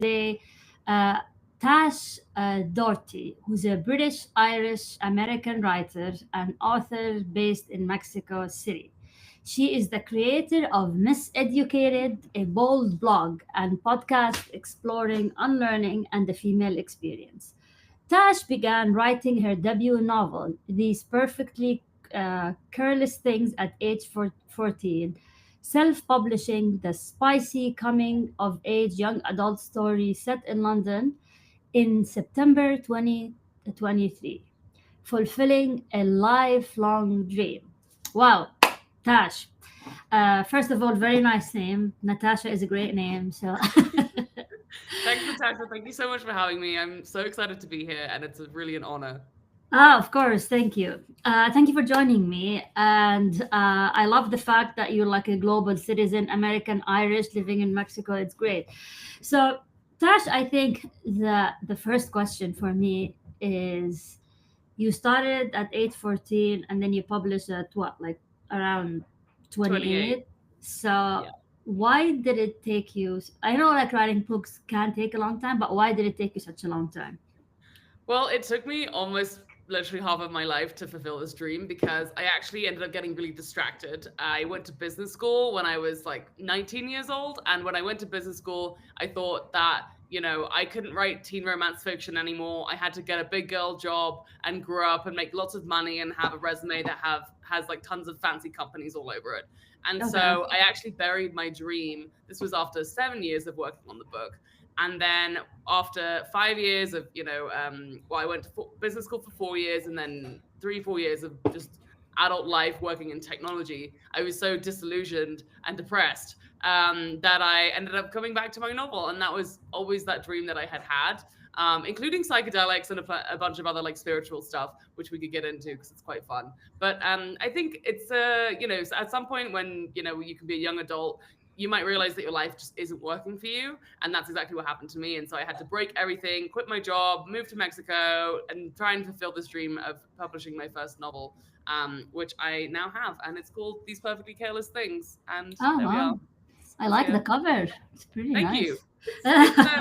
today Tash Doherty, who's a British Irish American writer and author based in Mexico City. She is the creator of Miseducated, a bold blog and podcast exploring unlearning and the female experience. Tash began writing her debut novel, These Perfectly Careless Things, at age 14, self publishing the spicy coming of age young adult story set in London in September 2023, fulfilling a lifelong dream. Wow, Tash. First of all, very nice name. Natasha is a great name. So Thanks, Natasha. Thank you so much for having me. I'm so excited to be here, and it's really an honor. Of course. Thank you. Thank you for joining me. And I love the fact that you're like a global citizen, American Irish, living in Mexico. It's great. So, Tash, I think the first question for me is you started at age 14 and then you published at what, like around 28. 28. So, Yeah. why did it take you? I know like writing books can take a long time, but why did it take you such a long time? Well, it took me almost literally half of my life to fulfill this dream because I actually ended up getting really distracted. I went to business school when I was like 19 years old. And when I went to business school, I thought that, I couldn't write teen romance fiction anymore. I had to get a big girl job and grow up and make lots of money and have a resume that has like tons of fancy companies all over it. And Okay. so I actually buried my dream. This was after 7 years of working on the book. And then after 5 years of I went to business school for 4 years, and then 3 4 years of just adult life working in technology. I was so disillusioned and depressed that I ended up coming back to my novel, and that was always that dream that I had. Including psychedelics and a bunch of other like spiritual stuff, which we could get into because it's quite fun. But I think it's at some point when you can be a young adult, you might realize that your life just isn't working for you. And that's exactly what happened to me. And so I had to break everything, quit my job, move to Mexico, and try and fulfill this dream of publishing my first novel, which I now have. And it's called These Perfectly Careless Things. And Oh, there we are. wow. I like Yeah. the cover. It's pretty Thank you. nice.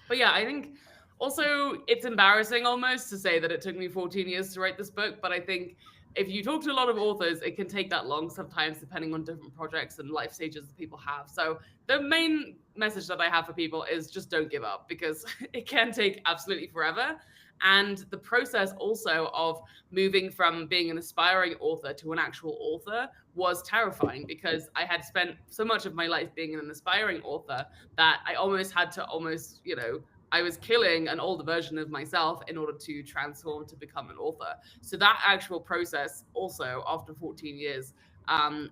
But yeah, I think also it's embarrassing almost to say that it took me 14 years to write this book. But I think if you talk to a lot of authors, it can take that long sometimes, depending on different projects and life stages that people have. So the main message that I have for people is just don't give up, because it can take absolutely forever. And the process also of moving from being an aspiring author to an actual author was terrifying, because I had spent so much of my life being an aspiring author that I almost had to I was killing an older version of myself in order to transform to become an author. So that actual process also after 14 years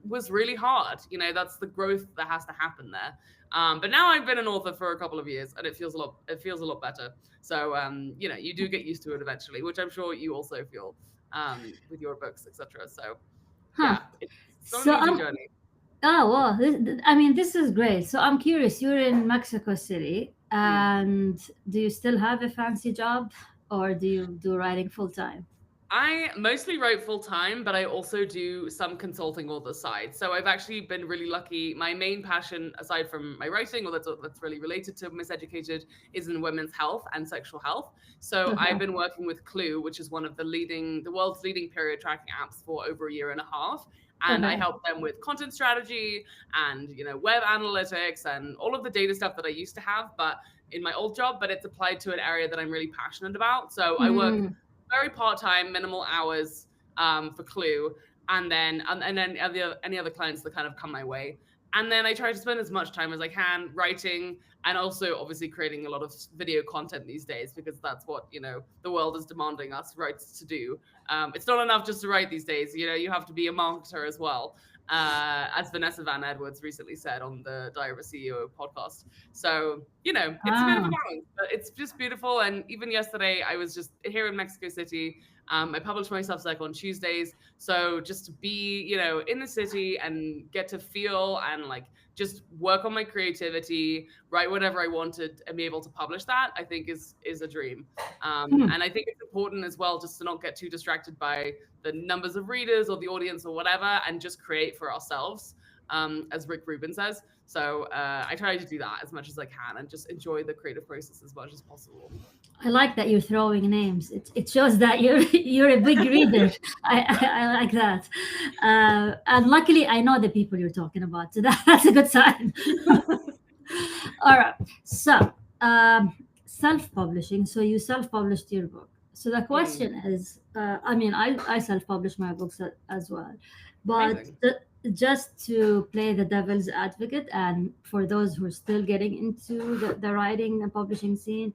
was really hard. That's the growth that has to happen there. But now I've been an author for a couple of years, and it feels a lot better. So you do get used to it eventually, which I'm sure you also feel with your books, etc. So Huh. yeah, it's not an So easy I'm journey. Oh, well, I mean, this is great. So I'm curious, you're in Mexico City, Mm. and do you still have a fancy job or do you do writing full time? I mostly write full time, but I also do some consulting on the side. So I've actually been really lucky. My main passion, aside from my writing, or that's really related to Miseducated, is in women's health and sexual health. So I've Okay. been working with Clue, which is one of the world's leading period tracking apps, for over a year and a half. And I Okay. help them with content strategy and web analytics and all of the data stuff that I used to have, but in my old job. But it's applied to an area that I'm really passionate about. So I work Mm, very part-time, minimal hours for Clue, and then any other clients that kind of come my way. And then I try to spend as much time as I can writing, and also obviously creating a lot of video content these days, because that's what the world is demanding us writers to do. It's not enough just to write these days. You have to be a marketer as well, as Vanessa Van Edwards recently said on the Diary of a CEO podcast. So, it's a bit of a ah, balance, but it's just beautiful. And even yesterday, I was just here in Mexico City. I published my Substack on Tuesdays. So just to be, in the city and get to feel and like just work on my creativity, write whatever I wanted, and be able to publish that, I think is a dream. hmm, And I think it's important as well just to not get too distracted by the numbers of readers or the audience or whatever, and just create for ourselves. as Rick Rubin says. So I try to do that as much as I can and just enjoy the creative process as much as possible. I like that you're throwing names. It shows that you're you're a big reader. I like that. And luckily, I know the people you're talking about, so that's a good sign. All right. So, self-publishing. So you self-published your book. So the Mm, question is, I mean, I self-publish my books as well, but amazing. just to play the devil's advocate, and for those who are still getting into the writing and publishing scene,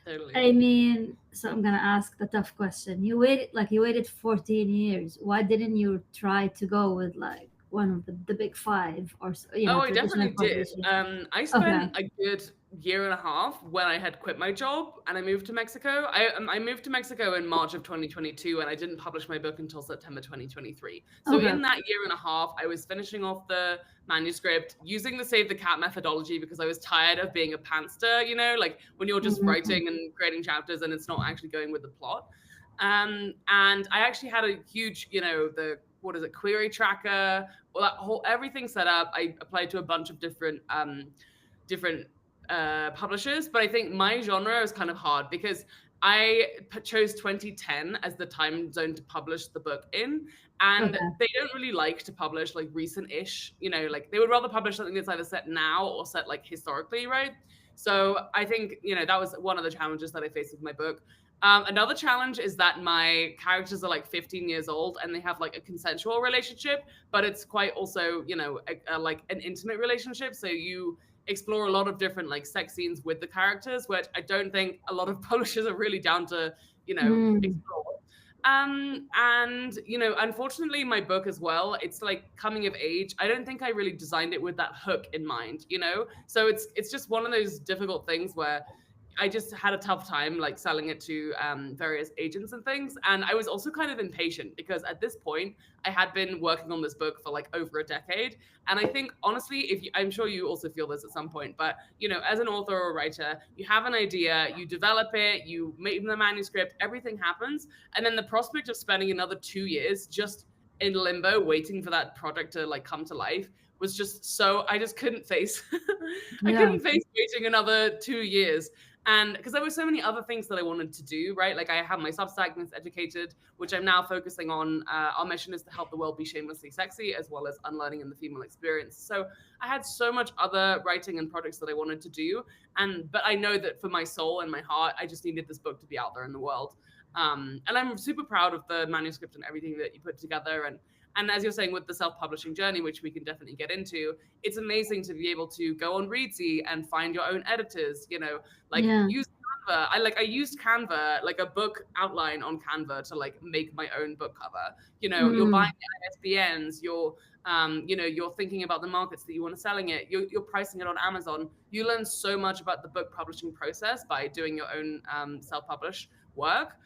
Totally. I mean, so I'm gonna ask the tough question. You waited 14 years. Why didn't you try to go with like one of the big five or Oh, I traditional definitely did. publishing? I Okay. spent a good year and a half when I had quit my job and I moved to Mexico. I moved to Mexico in March of 2022 and I didn't publish my book until September 2023. So Okay. in that year and a half, I was finishing off the manuscript using the Save the Cat methodology because I was tired of being a pantser, like when you're just Mhm. writing and creating chapters and it's not actually going with the plot. And I actually had a huge, the what is it, query tracker, well, that whole everything set up. I applied to a bunch of different publishers, but I think my genre was kind of hard because I chose 2010 as the time zone to publish the book in, and Okay. they don't really like to publish like recent-ish. Like they would rather publish something that's either set now or set like historically, right? So I think that was one of the challenges that I faced with my book. Another challenge is that my characters are like 15 years old and they have like a consensual relationship, but it's quite also, like an intimate relationship. So you explore a lot of different like sex scenes with the characters, which I don't think a lot of publishers are really down to, Mm. explore. And unfortunately, my book as well, it's like coming of age. I don't think I really designed it with that hook in mind. So it's just one of those difficult things where I just had a tough time like selling it to various agents and things. And I was also kind of impatient because at this point I had been working on this book for like over a decade. And I think honestly, I'm sure you also feel this at some point, but as an author or writer, you have an idea, you develop it, you make the manuscript, everything happens. And then the prospect of spending another 2 years just in limbo waiting for that project to like come to life was just so I just couldn't face I Yeah. couldn't face waiting another 2 years. And because there were so many other things that I wanted to do, right? Like I have my Substack, Miss Educated, which I'm now focusing on. Our mission is to help the world be shamelessly sexy, as well as unlearning in the female experience. So I had so much other writing and projects that I wanted to do, but I know that for my soul and my heart, I just needed this book to be out there in the world. And I'm super proud of the manuscript and everything that you put together. And as you're saying with the self-publishing journey, which we can definitely get into, it's amazing to be able to go on Readsy and find your own editors, like Yeah. use Canva. I used Canva, like a book outline on Canva to like make my own book cover. You're buying Mm. the ISBNs, you're thinking about the markets that you want to selling it, you're pricing it on Amazon. You learn so much about the book publishing process by doing your own self-publish work.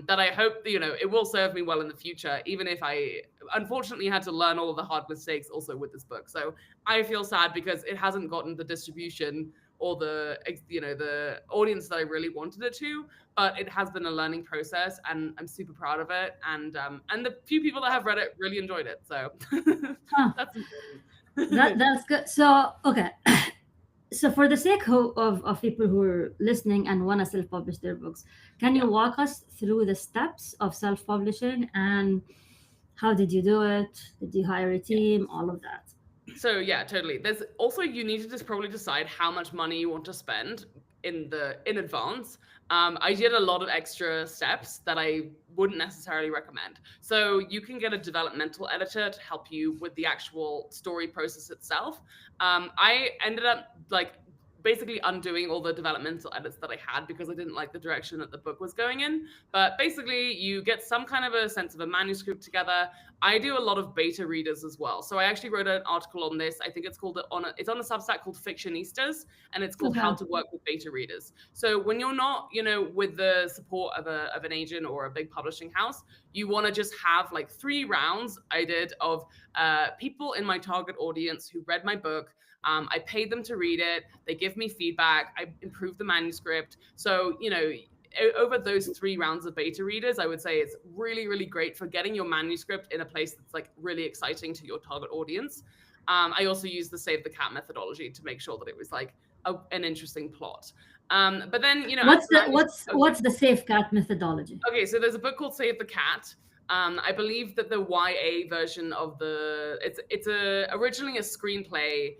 That I hope it will serve me well in the future, even if I unfortunately had to learn all of the hard mistakes also with this book. So I feel sad because it hasn't gotten the distribution or the audience that I really wanted it to, but it has been a learning process and I'm super proud of it. And the few people that have read it really enjoyed it. So Huh. that's important. That's good. So okay. So for the sake of people who are listening and want to self-publish their books, can you Yeah. walk us through the steps of self-publishing and how did you do it? Did you hire a team? All of that. So yeah, totally. There's also you need to just probably decide how much money you want to spend in advance. I did a lot of extra steps that I wouldn't necessarily recommend. So you can get a developmental editor to help you with the actual story process itself. I ended up like basically undoing all the developmental edits that I had because I didn't like the direction that the book was going in. But basically, you get some kind of a sense of a manuscript together. I do a lot of beta readers as well. So I actually wrote an article on this. I think it's called it's on a Substack called Fictionistas, and it's called Okay. How to Work with Beta Readers. So when you're not, with the support of an agent or a big publishing house, you want to just have like 3 rounds I did of people in my target audience who read my book. I paid them to read it. They give me feedback. I improve the manuscript. So, over those 3 rounds of beta readers, I would say it's really, really great for getting your manuscript in a place that's like really exciting to your target audience. I also used the Save the Cat methodology to make sure that it was like an interesting plot. But then, you know, as What's the the manuscript, what's the safe cat methodology? okay, so there's a book called Save the Cat. I believe that the YA version of it's originally a screenplay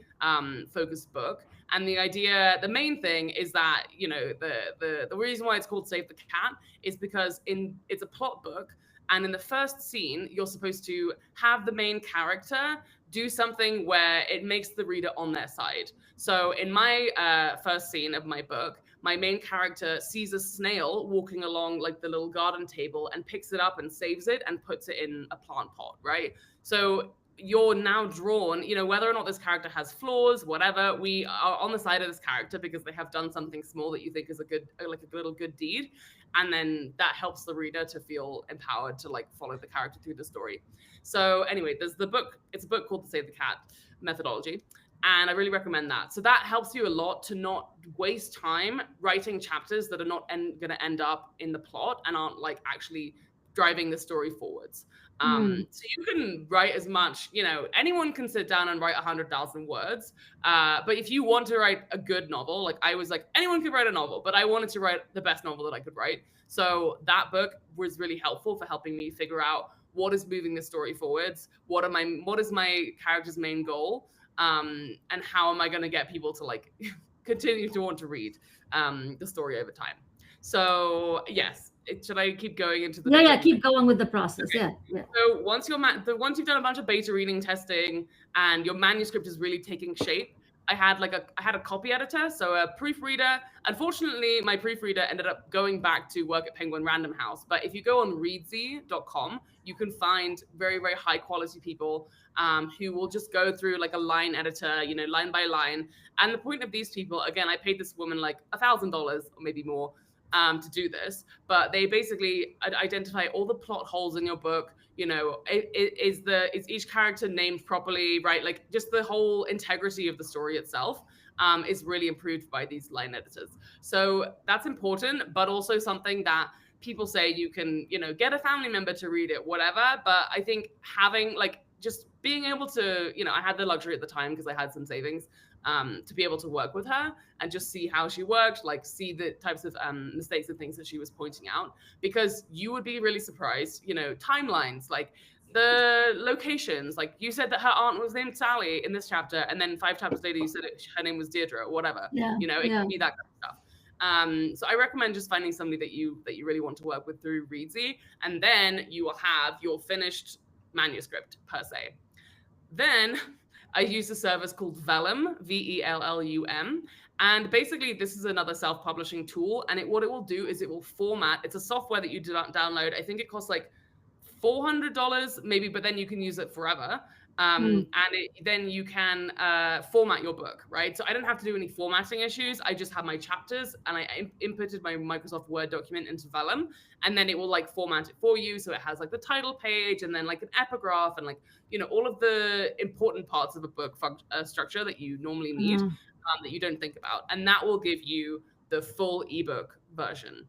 focused book, and the main thing is that, you know, the reason why it's called Save the Cat is because it's a plot book, and in the first scene you're supposed to have the main character do something where it makes the reader on their side. So in my first scene of my book, my main character sees a snail walking along like the little garden table and picks it up and saves it and puts it in a plant pot, right? So you're now drawn, you know, whether or not this character has flaws, whatever, we are on the side of this character because they have done something small that you think is a little good deed. And then that helps the reader to feel empowered to like follow the character through the story. So anyway, there's the book. It's a book called The Save the Cat methodology. And I really recommend that. So that helps you a lot to not waste time writing chapters that are not going to end up in the plot and aren't like actually driving the story forwards. So you can write as much, you know, anyone can sit down and write 100,000 words. But if you want to write a good novel, like I was like, anyone could write a novel, but I wanted to write the best novel that I could write. So that book was really helpful for helping me figure out what is moving the story forwards, what is my character's main goal, and how am I going to get people to like continue to want to read the story over time. So yes, should I keep going into the Yeah, different? keep going with the process. Okay. Yeah. So once you've done a bunch of beta reading testing and your manuscript is really taking shape, I had a copy editor, so a proofreader. Unfortunately, my proofreader ended up going back to work at Penguin Random House. But if you go on readsy.com, you can find very, very high quality people who will just go through like a line editor, you know, line by line. And the point of these people, again, I paid this woman like $1,000 or maybe more to do this, but they basically identify all the plot holes in your book. You know, is each character named properly, right? Like just the whole integrity of the story itself is really improved by these line editors. So that's important, but also something that people say you can, you know, get a family member to read it, whatever. But I think having like just being able to, you know, I had the luxury at the time because I had some savings to be able to work with her and just see how she worked, like see the types of mistakes and things that she was pointing out, because you would be really surprised, you know, timelines, like the locations, like you said that her aunt was named Sally in this chapter, and then 5 chapters later you said her name was Deirdre or whatever. Yeah. You know, it can be that kind of stuff. So I recommend just finding somebody that you really want to work with through Readsy, and then you will have your finished manuscript per se. Then I use a service called Vellum, Vellum. And basically, this is another self-publishing tool. And what it will do is it will format. It's a software that you download. I think it costs like $400 maybe, but then you can use it forever. And then you can format your book, right? So I don't have to do any formatting issues. I just have my chapters, and I inputted my Microsoft Word document into Vellum, and then it will like format it for you. So it has like the title page, and then like an epigraph, and like, you know, all of the important parts of a book structure that you normally need, that you don't think about, and that will give you the full ebook version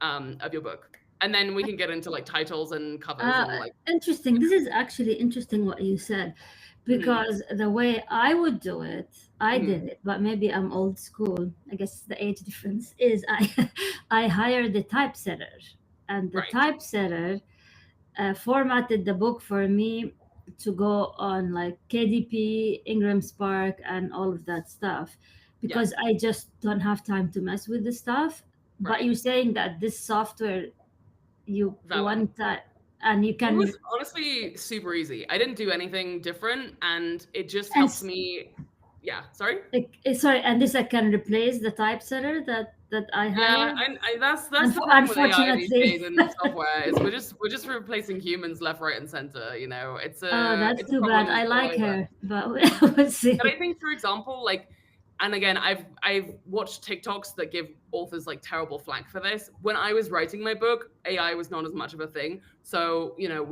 of your book. And then we can get into like titles and covers and like. Interesting. This is actually interesting what you said, because the way I would do it, I did it, but maybe I'm old school. I guess the age difference is I hired the typesetter, and the typesetter formatted the book for me to go on like KDP, Ingram Spark, and all of that stuff, because I just don't have time to mess with the stuff. But you're saying that this software, you want that, and you can. It was honestly super easy. I didn't do anything different, and it just helps me. Yeah, sorry. Sorry, and this I can replace the typesetter that I hired. Yeah, that's the problem with AI these days and software is we're just replacing humans left, right, and center. You know, it's a. That's it's too bad. I like her, but we'll see. But I think, for example, like. And again, I've watched TikToks that give authors like terrible flack for this. When I was writing my book, AI was not as much of a thing. So, you know,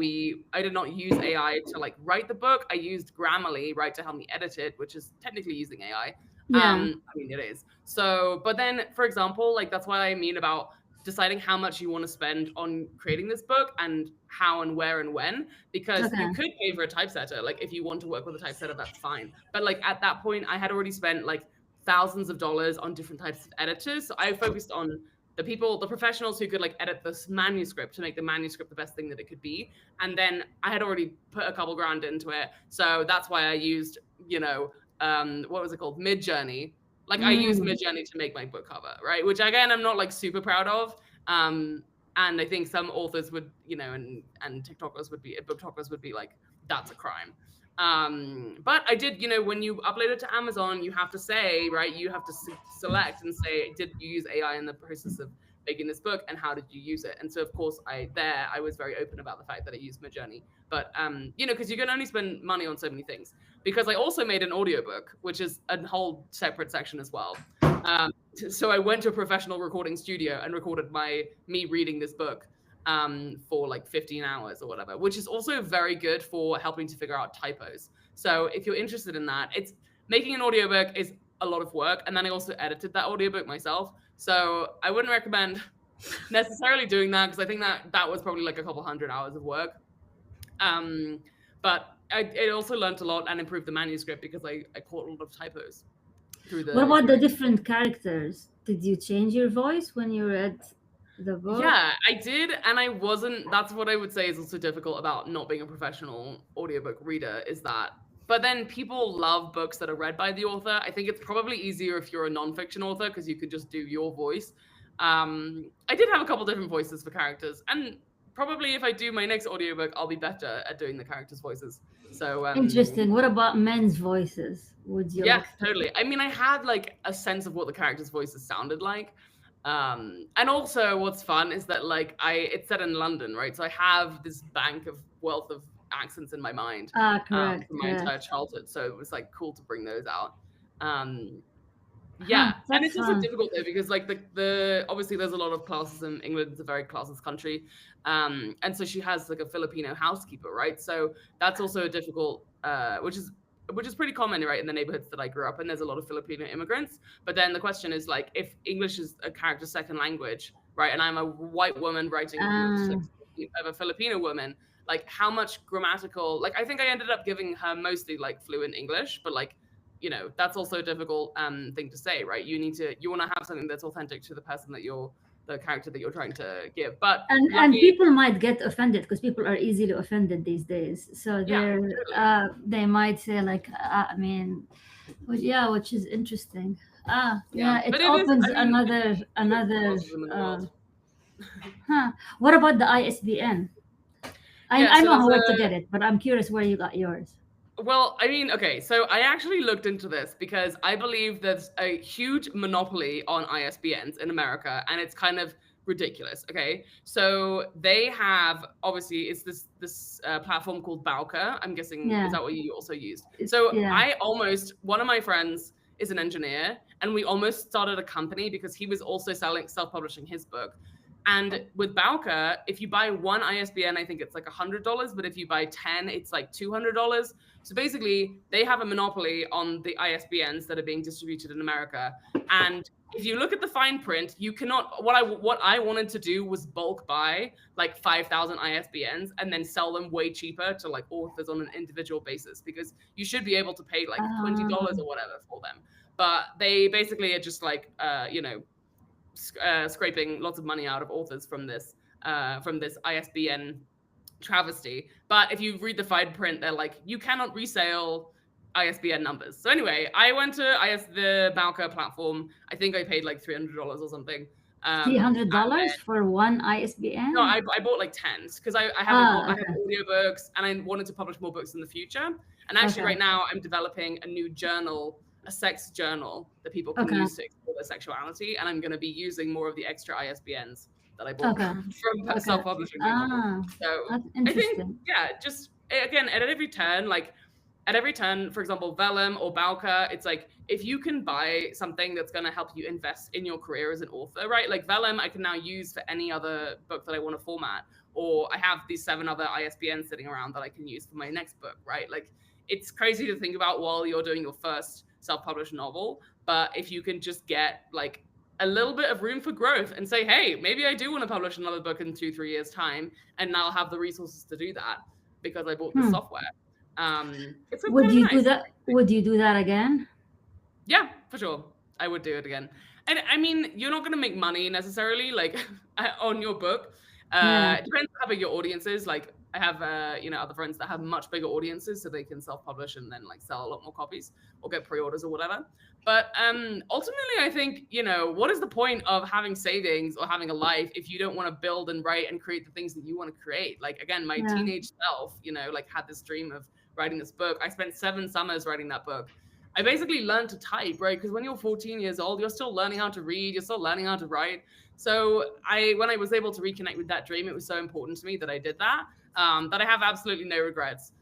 I did not use AI to like write the book. I used Grammarly, right, to help me edit it, which is technically using AI. I mean, it is. So, but then, for example, like that's what I mean about deciding how much you want to spend on creating this book and how and where and when, because you Okay. could pay for a typesetter. Like if you want to work with a typesetter, that's fine. But like at that point, I had already spent like thousands of dollars on different types of editors. So I focused on the people, the professionals who could like edit this manuscript to make the manuscript the best thing that it could be. And then I had already put a couple grand into it. So that's why I used, what was it called? Midjourney. Like I used Mm. Midjourney to make my book cover, right? Which again, I'm not like super proud of. And I think some authors would, and TikTokers would be, booktokers would be like, that's a crime. But I did, when you upload it to Amazon, you have to say, right, you have to select and say, did you use AI in the process of making this book, and how did you use it? And so of course I was very open about the fact that I used Midjourney. But because you can only spend money on so many things. Because I also made an audiobook, which is a whole separate section as well. So I went to a professional recording studio and recorded me reading this book for like 15 hours or whatever, which is also very good for helping to figure out typos. So if you're interested in that, it's making an audiobook is a lot of work. And then I also edited that audiobook myself. So I wouldn't recommend necessarily doing that, because I think that was probably like a couple hundred hours of work. But I also learned a lot and improved the manuscript because I caught a lot of typos through the What about the experience. different characters? Did you change your voice when you read the book? Yeah, I did, and I wasn't. That's what I would say is also difficult about not being a professional audiobook reader, is that. But then people love books that are read by the author. I think it's probably easier if you're a nonfiction author, because you could just do your voice. I did have a couple different voices for characters, and probably if I do my next audiobook, I'll be better at doing the characters' voices. So Interesting. What about men's voices? Would you yeah, like to? totally. I mean, I had like a sense of what the characters' voices sounded like. And also what's fun is that like it's set in London, right? So I have this bank of wealth of accents in my mind Correct, from my entire correct. childhood. So it was like cool to bring those out. Um, Huh, yeah, and that's it's also fun. difficult though, because like the obviously there's a lot of classism. England's a very classist country, and so she has like a Filipino housekeeper, right? So that's also a difficult, which is pretty common, right, in the neighborhoods that I grew up in. There's a lot of Filipino immigrants, but then the question is like, if English is a character's second language, right, and I'm a white woman writing from the Uh, perspective of a Filipino woman, like how much grammatical, like I think I ended up giving her mostly like fluent English, but like that's also a difficult thing to say, right? You want to have something that's authentic to the person the character that you're trying to give. But and luckily, people might get offended because people are easily offended these days. So yeah, totally. they might say like, I mean, yeah, which is interesting. Yeah, Yeah, it but it is, opens I mean, it's another. classism in the world. Huh. What about the ISBN? Yeah, I so know there's how where to get it, but I'm curious where you got yours. well, I mean, okay, so I actually looked into this because I believe there's a huge monopoly on ISBNs in America, and it's kind of ridiculous. Okay, so they have, obviously it's this platform called Bowker. I'm guessing, is Yeah, that what you also used? So yeah. one of my friends is an engineer, and we almost started a company because he was also self-publishing his book. And with Bowker, if you buy one ISBN, I think it's like $100, but if you buy 10, it's like $200. So basically, they have a monopoly on the ISBNs that are being distributed in America. And if you look at the fine print, you cannot. What I wanted to do was bulk buy like 5,000 ISBNs and then sell them way cheaper to like authors on an individual basis, because you should be able to pay like $20 Um, or whatever for them. But they basically are just like scraping lots of money out of authors from this ISBN travesty. But if you read the fine print, they're like, you cannot resale ISBN numbers. So anyway, I went to the Bowker platform. I think I paid like $300 or something. And $300 then for one no, ISBN? I bought like 10s because I have Okay, audiobooks, and I wanted to publish more books in the future. And actually, okay, right now, I'm developing a new journal, a sex journal that people can okay, use to explore their sexuality. And I'm going to be using more of the extra ISBNs that I bought okay, from okay. self-publishing my novel. So That's I think, interesting. yeah, just again, at every turn, for example, Vellum or Bowker, it's like, if you can buy something that's going to help you invest in your career as an author, right? Like Vellum, I can now use for any other book that I want to format, or I have these 7 other ISBNs sitting around that I can use for my next book, right? Like, it's crazy to think about while you're doing your first self-published novel, but if you can just get like a little bit of room for growth and say, hey, maybe I do want to publish another book in 2, 3 years time, and now I'll have the resources to do that because I bought this Hmm. software. It's kind Would of you do nice. that? Would you do that again? Yeah, for sure. I would do it again. And I mean, you're not going to make money necessarily like on your book. Yeah. It depends how big your audience is. Like I have, other friends that have much bigger audiences, so they can self-publish and then like sell a lot more copies or get pre-orders or whatever. But ultimately, I think what is the point of having savings or having a life if you don't want to build and write and create the things that you want to create? Like again, my Yeah. teenage self, like had this dream of writing this book. I spent 7 summers writing that book. I basically learned to type, right? Because when you're 14 years old, you're still learning how to read, you're still learning how to write. So when I was able to reconnect with that dream, it was so important to me that I did that. That I have absolutely no regrets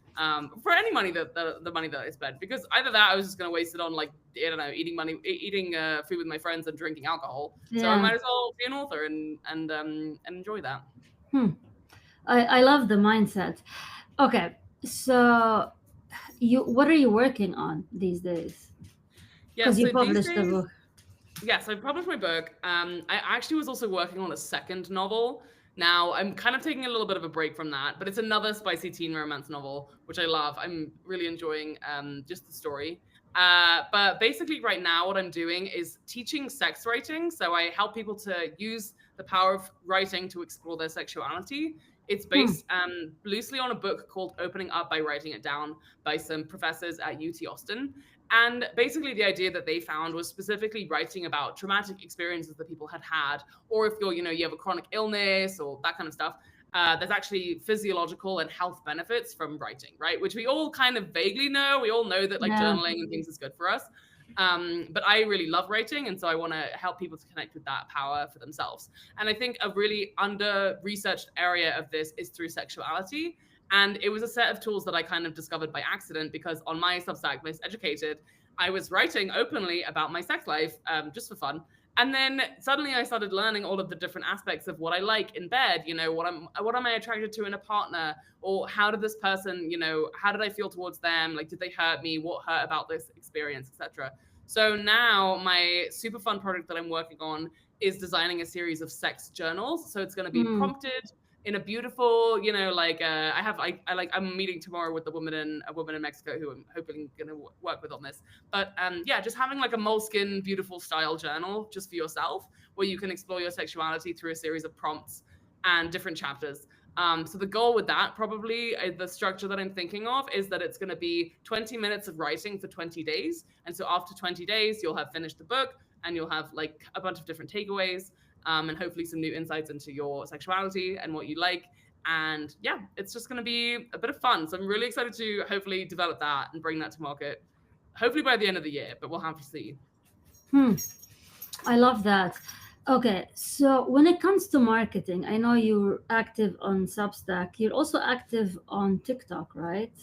for any money that the money that I spent, because either that I was just going to waste it on like I don't know, eating food with my friends and drinking alcohol. So I Yeah. might as well be an author and enjoy that. Hmm. I love the mindset. Okay, so what are you working on these days? Yeah. Because you So these published the days, book. yes, I published my book. I actually was also working on a second novel. Now I'm kind of taking a little bit of a break from that, but it's another spicy teen romance novel, which I love. I'm really enjoying just the story. But basically, right now, what I'm doing is teaching sex writing. So I help people to use the power of writing to explore their sexuality. It's Hmm. based loosely on a book called Opening Up by Writing It Down by some professors at UT Austin. And basically, the idea that they found was specifically writing about traumatic experiences that people had had, or if you have a chronic illness or that kind of stuff. There's actually physiological and health benefits from writing, right? Which we all kind of vaguely know. We all know that like Yeah. journaling and things is good for us. But I really love writing, and so I want to help people to connect with that power for themselves. And I think a really under-researched area of this is through sexuality. And it was a set of tools that I kind of discovered by accident because on my Substack, Miseducated, I was writing openly about my sex life just for fun. And then suddenly I started learning all of the different aspects of what I like in bed, what am I attracted to in a partner, or how did this person, how did I feel towards them? Like, did they hurt me? What hurt about this experience, etc. So now my super fun project that I'm working on is designing a series of sex journals. So it's going to be Hmm. prompted in a beautiful, like I'm meeting tomorrow with a woman in Mexico who I'm hoping going to work with on this. But yeah, just having like a moleskin beautiful style journal just for yourself, where you can explore your sexuality through a series of prompts and different chapters. So the goal with that, probably the structure that I'm thinking of, is that it's going to be 20 minutes of writing for 20 days. And so after 20 days, you'll have finished the book and you'll have like a bunch of different takeaways, and hopefully some new insights into your sexuality and what you like. And yeah, it's just going to be a bit of fun. So I'm really excited to hopefully develop that and bring that to market, hopefully by the end of the year, but we'll have to see. Hmm. I love that. Okay, so when it comes to marketing, I know you're active on Substack. You're also active on TikTok, right?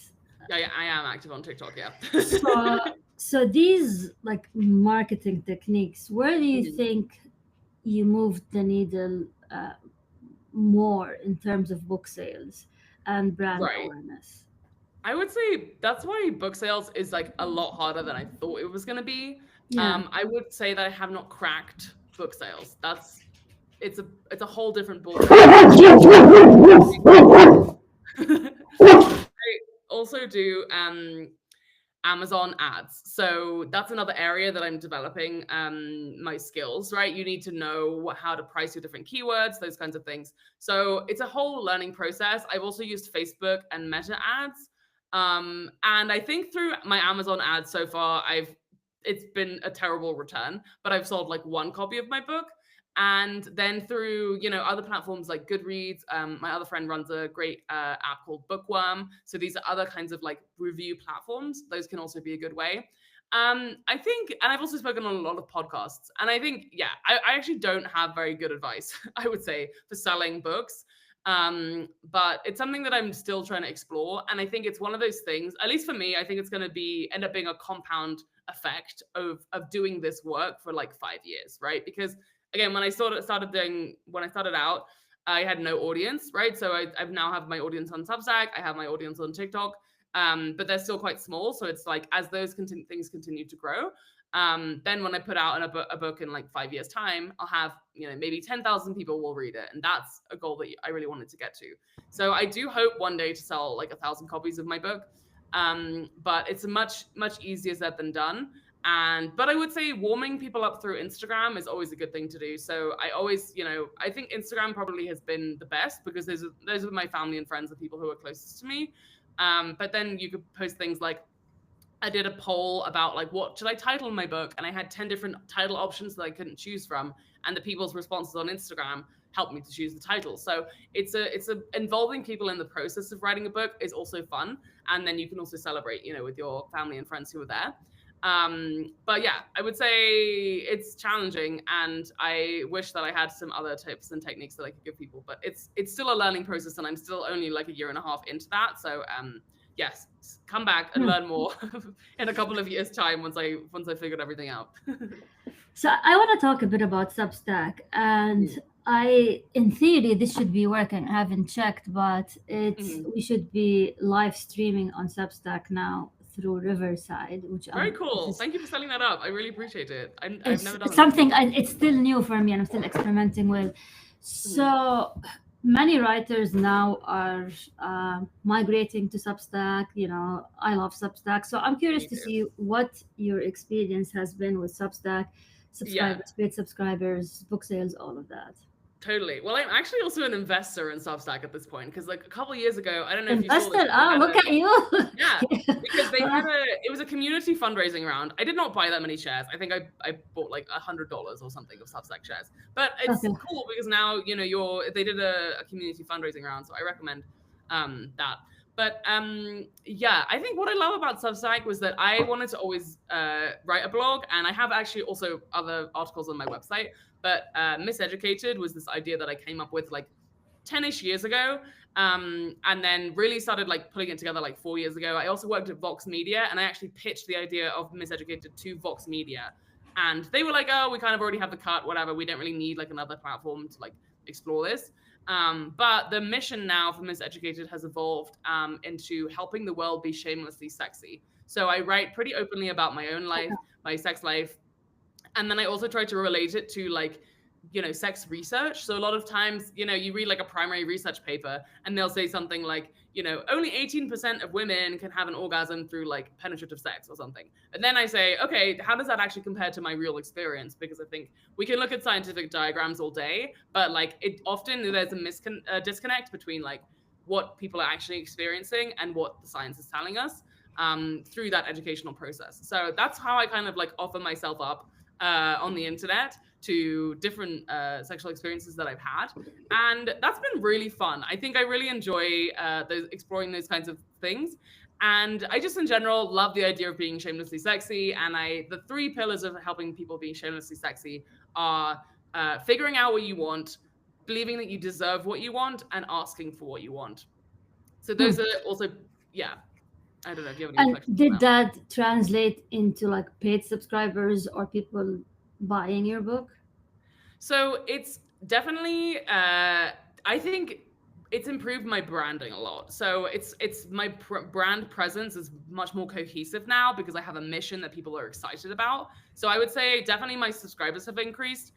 Yeah, I am active on TikTok, yeah. So, so these like marketing techniques, where do you Mhm. think you moved the needle more in terms of book sales and brand Right. awareness? I would say that's why book sales is like a lot harder than I thought it was going to be. Yeah. I would say that I have not cracked book sales. It's a whole different ballgame. I also do Amazon ads. So that's another area that I'm developing my skills, right? You need to know how to price your different keywords, those kinds of things. So it's a whole learning process. I've also used Facebook and Meta ads. And I think through my Amazon ads so far, it's been a terrible return, but I've sold like one copy of my book. And then through other platforms like Goodreads, my other friend runs a great app called Bookworm. So these are other kinds of like review platforms. Those can also be a good way. I think, and I've also spoken on a lot of podcasts, and I think, yeah, I actually don't have very good advice, I would say, for selling books. But it's something that I'm still trying to explore. And I think it's one of those things, at least for me, I think it's going to end up being a compound effect of doing this work for like 5 years, right? Because again, when I started out, I had no audience, right? So I now have my audience on Substack, I have my audience on TikTok, but they're still quite small. So it's like as those things continue to grow, Then when I put out a book in like 5 years time, I'll have, maybe 10,000 people will read it. And that's a goal that I really wanted to get to. So I do hope one day to sell like 1,000 copies of my book. But it's much easier said than done. But I would say warming people up through Instagram is always a good thing to do. So I always, I think Instagram probably has been the best because those are my family and friends, the people who are closest to me. But then you could post things like, I did a poll about like, what should I title my book? And I had 10 different title options that I couldn't choose from. And the people's responses on Instagram helped me to choose the title. So it's involving people in the process of writing a book is also fun. And then you can also celebrate, with your family and friends who are there. But yeah, I would say it's challenging, and I wish that I had some other tips and techniques that I could give people, but it's still a learning process, and I'm still only like a year and a half into that. So yes, come back and learn more in a couple of years' time once I figured everything out. So I want to talk a bit about Substack, and in theory, this should be working. I haven't checked, but we should be live streaming on Substack now through Riverside, which very cool. Thank you for setting that up. I really appreciate it. I've never done it's something. It's still new for me, and I'm still experimenting with. So many writers now are migrating to Substack. I love Substack, so I'm curious to see what your experience has been with Substack, subscribers, paid subscribers, book sales, all of that. Totally. Well, I'm actually also an investor in Substack at this point, because like a couple of years ago, I don't know investor? if you saw this. Oh, look at you. Yeah, because it was a community fundraising round. I did not buy that many shares. I think I bought like $100 or something of Substack shares. But it's cool because now, they did a community fundraising round, so I recommend that. But yeah, I think what I love about Substack was that I wanted to always write a blog, and I have actually also other articles on my website. But Miseducated was this idea that I came up with like 10-ish years ago, and then really started like putting it together like 4 years ago. I also worked at Vox Media, and I actually pitched the idea of Miseducated to Vox Media, and they were like, oh, we kind of already have the cut, whatever, we don't really need like another platform to like explore this. But the mission now for Miseducated has evolved into helping the world be shamelessly sexy. So I write pretty openly about my own life, my sex life. And then I also try to relate it to like, sex research. So a lot of times, you read like a primary research paper and they'll say something like, only 18% of women can have an orgasm through like penetrative sex or something. And then I say, okay, how does that actually compare to my real experience? Because I think we can look at scientific diagrams all day, but like often there's a disconnect between like what people are actually experiencing and what the science is telling us through that educational process. So that's how I kind of like offer myself up on the internet to different sexual experiences that I've had. And that's been really fun. I think I really enjoy exploring those kinds of things. And I just in general love the idea of being shamelessly sexy. And the 3 pillars of helping people be shamelessly sexy are figuring out what you want, believing that you deserve what you want, and asking for what you want. So those are also, yeah. I don't know if you have any reflections. And did that translate into like paid subscribers or people buying your book? So it's definitely, I think it's improved my branding a lot. So it's my brand presence is much more cohesive now because I have a mission that people are excited about. So I would say definitely my subscribers have increased.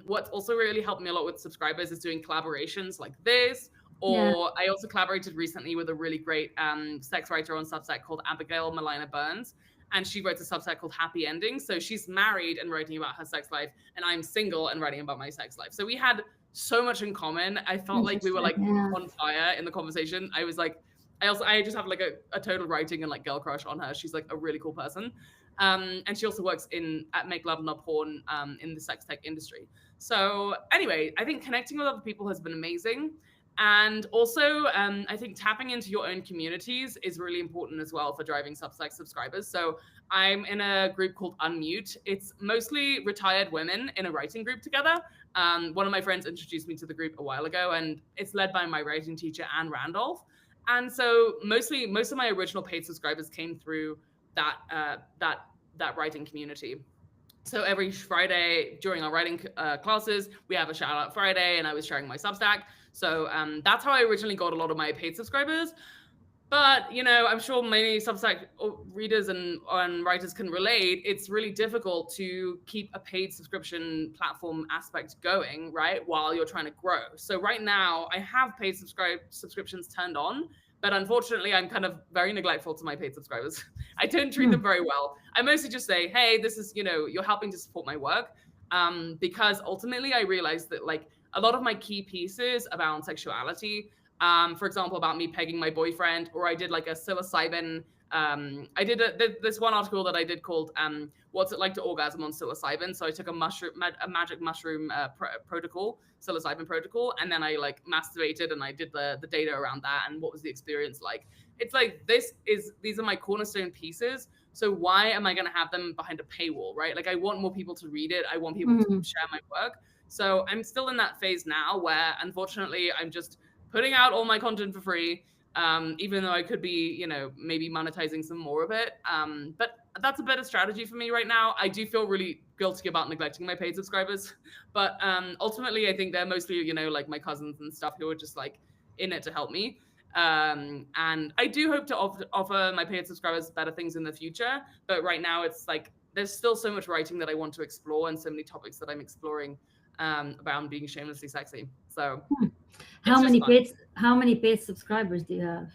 What's also really helped me a lot with subscribers is doing collaborations like this. Or I also collaborated recently with a really great sex writer on Substack called Abigail Melina Burns. And she writes a Substack called Happy Endings. So she's married and writing about her sex life, and I'm single and writing about my sex life. So we had so much in common. I felt like we were like on fire in the conversation. I was like, I just have like a total writing and like girl crush on her. She's like a really cool person. And she also works at Make Love Not Porn in the sex tech industry. So anyway, I think connecting with other people has been amazing. And also, I think tapping into your own communities is really important as well for driving Substack subscribers. So I'm in a group called Unmute. It's mostly retired women in a writing group together. One of my friends introduced me to the group a while ago, and it's led by my writing teacher, Anne Randolph. And so most of my original paid subscribers came through that writing community. So every Friday during our writing classes, we have a shout out Friday, and I was sharing my Substack. So that's how I originally got a lot of my paid subscribers. But I'm sure many Substack readers and writers can relate. It's really difficult to keep a paid subscription platform aspect going, right, while you're trying to grow. So right now, I have paid subscriptions turned on, but unfortunately, I'm kind of very neglectful to my paid subscribers. I don't treat them Hmm. very well. I mostly just say, hey, this is you're helping to support my work, because ultimately, I realized that like a lot of my key pieces about sexuality, for example, about me pegging my boyfriend, or I did like a psilocybin. I did this one article that I did called "What's It Like to Orgasm on Psilocybin." So I took a magic mushroom protocol, psilocybin protocol, and then I like masturbated and I did the data around that and what was the experience like. It's like these are my cornerstone pieces. So why am I going to have them behind a paywall, right? Like I want more people to read it. I want people to Hmm. share my work. So I'm still in that phase now where unfortunately I'm just putting out all my content for free, even though I could be, maybe monetizing some more of it. But that's a better strategy for me right now. I do feel really guilty about neglecting my paid subscribers, but ultimately, I think they're mostly, like my cousins and stuff who are just like in it to help me. And I do hope to offer my paid subscribers better things in the future. But right now, it's like there's still so much writing that I want to explore and so many topics that I'm exploring around being shamelessly sexy. So it's just fun. How many paid subscribers do you have?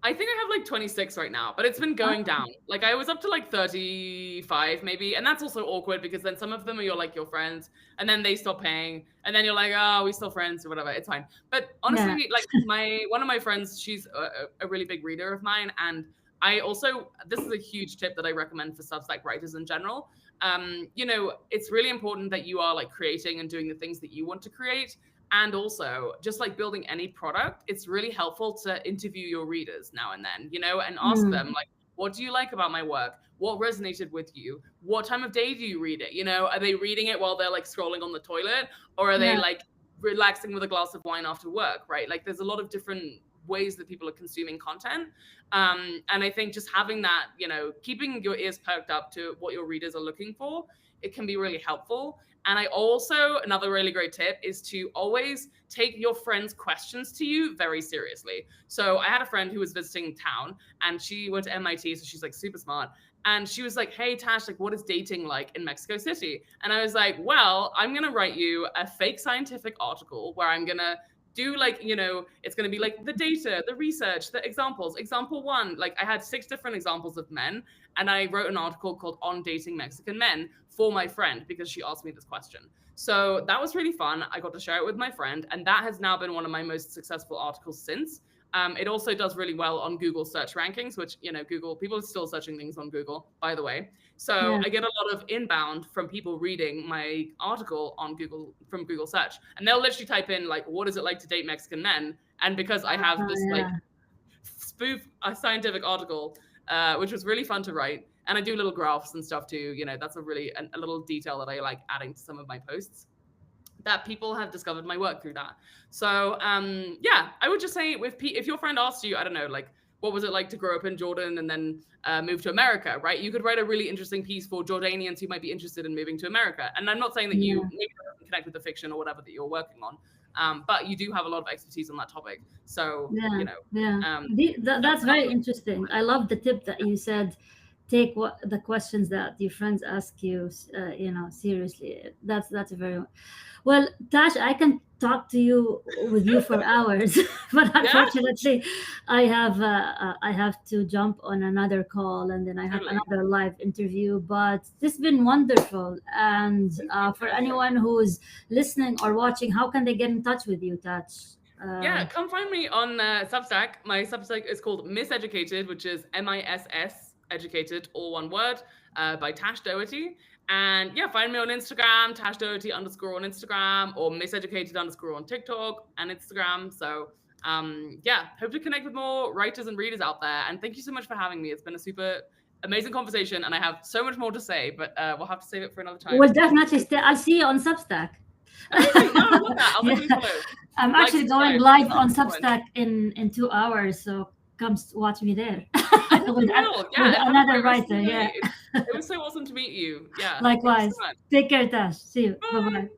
I think I have like 26 right now, but it's been going down. Like I was up to like 35 maybe, and that's also awkward because then some of them are your friends, and then they stop paying, and then you're like, oh, we still friends or whatever. It's fine. But Yeah. honestly, like my one of my friends, she's a really big reader of mine, and I also this is a huge tip that I recommend for Substack writers in general. It's really important that you are like creating and doing the things that you want to create. And also, just like building any product, it's really helpful to interview your readers now and then, and ask Mm. them, like, what do you like about my work? What resonated with you? What time of day do you read it? Are they reading it while they're like scrolling on the toilet? Or are they Yeah. like relaxing with a glass of wine after work, right? Like, there's a lot of different ways that people are consuming content. And I think just having that, keeping your ears perked up to what your readers are looking for, it can be really helpful. And I also, another really great tip is to always take your friends' questions to you very seriously. So I had a friend who was visiting town and she went to MIT, so she's like super smart. And she was like, hey, Tash, like, what is dating like in Mexico City? And I was like, well, I'm going to write you a fake scientific article where I'm going to do like, it's going to be like the data, the research, the examples. Example one, like I had 6 different examples of men, and I wrote an article called On Dating Mexican Men for my friend because she asked me this question. So that was really fun. I got to share it with my friend, and that has now been one of my most successful articles since. It also does really well on Google search rankings, which, Google, people are still searching things on Google, by the way. So Yeah. I get a lot of inbound from people reading my article on Google from Google search. And they'll literally type in, like, what is it like to date Mexican men? And because I have this, like, Yeah. spoof a scientific article, which was really fun to write. And I do little graphs and stuff too. That's a little detail that I like adding to some of my posts. That people have discovered my work through that. So yeah, I would just say if your friend asked you, I don't know, like what was it like to grow up in Jordan and then move to America, right? You could write a really interesting piece for Jordanians who might be interested in moving to America. And I'm not saying that you Yeah. maybe don't connect with the fiction or whatever that you're working on, but you do have a lot of expertise on that topic. So Yeah. Yeah. that's That's very interesting. I love the tip that you said. Take what the questions that your friends ask you, seriously. That's a very well, Tash. I can talk to you with you for hours, but yeah, unfortunately, I have to jump on another call, and then I have totally. another live interview. But this has been wonderful, and for anyone who's listening or watching, how can they get in touch with you, Tash? Yeah, come find me on Substack. My Substack is called Miseducated, which is MISS educated, all one word, by Tash Doherty. And yeah, find me on Instagram, Tash Doherty _ on Instagram, or Miseducated _ on TikTok and Instagram. So yeah, hope to connect with more writers and readers out there. And thank you so much for having me. It's been a super amazing conversation, and I have so much more to say, but we'll have to save it for another time. We'll definitely stay. I'll see you on Substack. Amazing. Yeah, I love that. I'll Yeah. definitely follow. I'm Like, actually going subscribe, live on comment. Substack in 2 hours, so come watch me there I hope with you will. with Yeah, and have a another great rest of writer. the Yeah. day. It was so awesome to meet you. Yeah. Thank you so Likewise. much. Take care, Tash. See you. Bye Bye. bye.